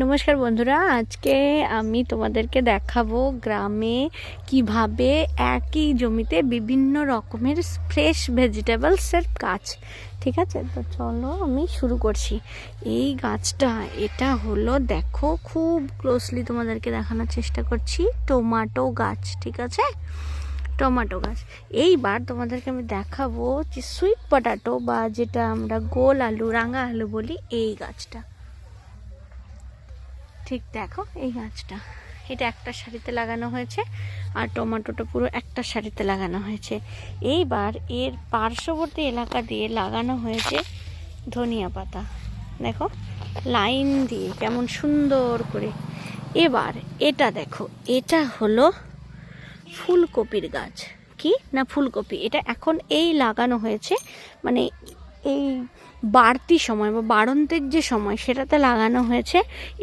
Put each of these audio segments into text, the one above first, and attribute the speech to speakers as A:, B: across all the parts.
A: নমস্কার বন্ধুরা, আজকে আমি তোমাদেরকে দেখাবো গ্রামে কিভাবে একই জমিতে বিভিন্ন রকমের ফ্রেশ ভেজিটেবলসের গাছ। ঠিক আছে, তো চলো আমি শুরু করছি। এই গাছটা এটা হলো, দেখো খুব ক্লোজলি তোমাদেরকে দেখানোর চেষ্টা করছি, টমেটো গাছ। ঠিক আছে, টমেটো গাছ। এইবার তোমাদেরকে আমি দেখাবো যে সুইট পটাটো বা যেটা আমরা গোল আলু, রাঙা আলু বলি, এই গাছটা। ঠিক দেখো এই গাছটা, এটা একটা সারিতে লাগানো হয়েছে আর টমেটোটা পুরো একটা সারিতে লাগানো হয়েছে। এইবার এর পার্শ্ববর্তী এলাকা দিয়ে লাগানো হয়েছে ধনিয়া পাতা, দেখো লাইন দিয়ে কেমন সুন্দর করে। এবার এটা দেখো, এটা হলো ফুলকপির গাছ। কি না ফুলকপি, এটা এখন এই লাগানো হয়েছে, মানে এই বাড়তি সময় বা বাড়ন্তের যে সময় সেটাতে লাগানো হয়েছে।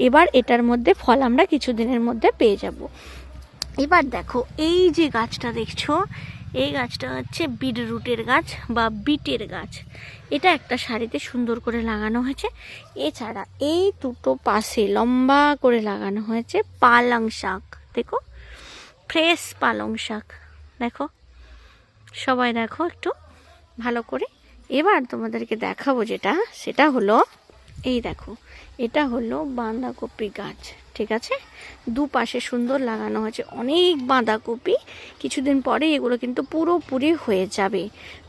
A: এবার এটার মধ্যে ফল আমরা কিছুদিনের মধ্যে পেয়ে যাব। এবার দেখো এই যে গাছটা দেখছো, এই গাছটা হচ্ছে বিটরুটের গাছ বা বিটের গাছ। এটা একটা সারিতে সুন্দর করে লাগানো হয়েছে। এছাড়া এই দুটো পাশে লম্বা করে লাগানো হয়েছে পালং শাক। দেখো ফ্রেশ পালং শাক, দেখো সবাই দেখো একটু ভালো করে। এবার তোমাদেরকে দেখাবো যেটা, সেটা হলো এই দেখো, এটা হলো বাঁধাকপি গাছ। ঠিক আছে, দুপাশে সুন্দর লাগানো হয়েছে অনেক বাঁধাকপি। কিছুদিন পরে এগুলো কিন্তু পুরোপুরি হয়ে যাবে।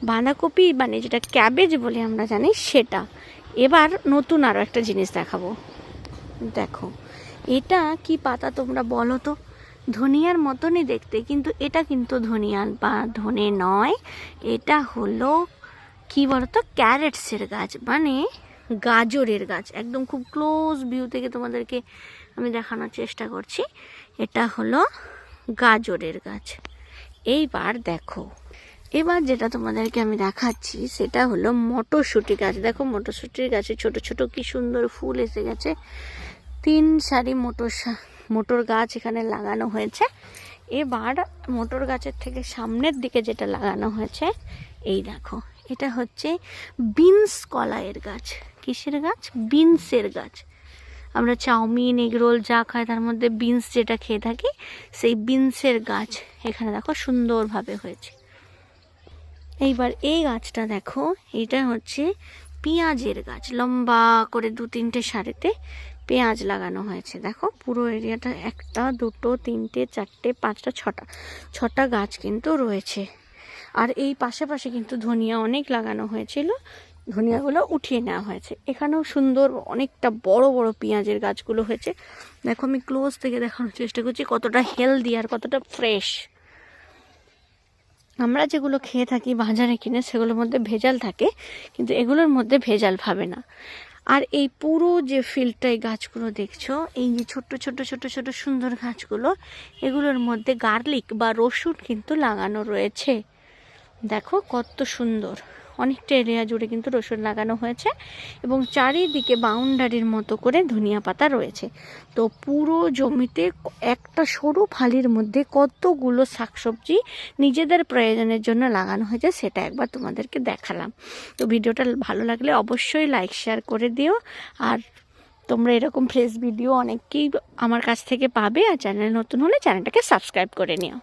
A: বাঁধাকপি মানে যেটা ক্যাবেজ বলে আমরা জানি সেটা। এবার নতুন আরও একটা জিনিস দেখাবো, দেখো এটা কি পাতা তোমরা বলো তো? ধনিয়ার মতনই দেখতে, কিন্তু এটা কিন্তু ধনিয়া বা ধনে নয়, এটা হলো কি বলতো ক্যারেটসের গাছ, মানে গাজরের গাছ। একদম খুব ক্লোজ ভিউ থেকে তোমাদেরকে আমি দেখানোর চেষ্টা করছি। এটা হলো গাজরের গাছ। এইবার দেখো, এবার যেটা তোমাদেরকে আমি দেখাচ্ছি সেটা হলো মটরশুঁটি গাছ। দেখো মটরশুঁটির গাছে ছোট ছোট কি সুন্দর ফুল এসে গেছে। 3 সারি মোটর গাছ এখানে লাগানো হয়েছে। এবার মোটর গাছের থেকে সামনের দিকে যেটা লাগানো হয়েছে, এই দেখো এটা হচ্ছে বিনস কলাইয়ের গাছ। কিসের গাছ? বিনসের গাছ। আমরা চাউমিন, এগরোল যা খাই তার মধ্যে বিনস যেটা খেয়ে থাকি, সেই বিনসের গাছ এখানে দেখো সুন্দরভাবে হয়েছে। এইবার এই গাছটা দেখো, এটা হচ্ছে পেঁয়াজের গাছ। লম্বা করে 2-3টে সারিতে পেঁয়াজ লাগানো হয়েছে। দেখো পুরো এরিয়াটা 1, 2, 3, 4, 5, 6টা গাছ কিন্তু রয়েছে। আর এই পাশে কিন্তু ধনিয়া অনেক লাগানো হয়েছিল, ধনিয়াগুলো উঠিয়ে নেওয়া হয়েছে। এখানেও সুন্দর অনেকটা বড় বড় পেঁয়াজের গাছগুলো হয়েছে। দেখো আমি ক্লোজ থেকে দেখানোর চেষ্টা করছি কতটা হেলদি আর কতটা ফ্রেশ। আমরা যেগুলো খেয়ে থাকি বাজারে কিনে, সেগুলোর মধ্যে ভেজাল থাকে, কিন্তু এগুলোর মধ্যে ভেজাল পাবে না। আর এই পুরো যে ফিল্ডটায় গাছগুলো দেখছো, এই যে ছোট্ট ছোট্ট ছোট ছোট সুন্দর গাছগুলো, এগুলোর মধ্যে গার্লিক বা রসুন কিন্তু লাগানো রয়েছে। দেখো কত সুন্দর, অনেকটা এরিয়া জুড়ে কিন্তু রসুন লাগানো হয়েছে এবং চারিদিকে বাউন্ডারির মতো করে ধনিয়া পাতা রয়েছে। তো পুরো জমিতে একটা সরু ফালির মধ্যে কতগুলো শাকসবজি নিজেদের প্রয়োজনের জন্য লাগানো হয়েছে, সেটা একবার তোমাদেরকে দেখালাম। তো ভিডিওটা ভালো লাগলে অবশ্যই লাইক শেয়ার করে দিও। আর তোমরা এরকম ফ্রেশ ভিডিও অনেককেই আমার কাছ থেকে পাবে। আর চ্যানেল নতুন হলে চ্যানেলটাকে সাবস্ক্রাইব করে নিও।